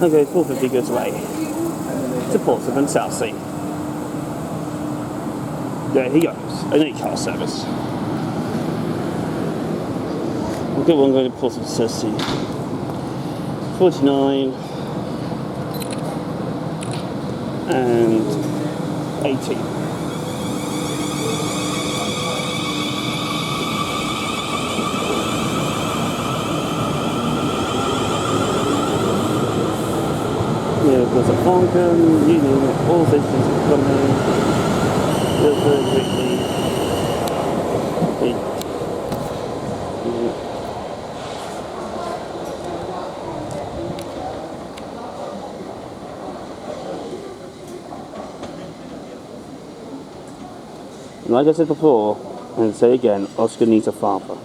Okay, 450 goods away to Portsmouth Southsea. There he goes, an 8-car service. We've got one going to Portsmouth Southsea. 49 and 18. Yeah, there's a Farncombe, you name it, all stations are coming. Guildford, Witley. Like I said before, and say again, Oscar needs a father.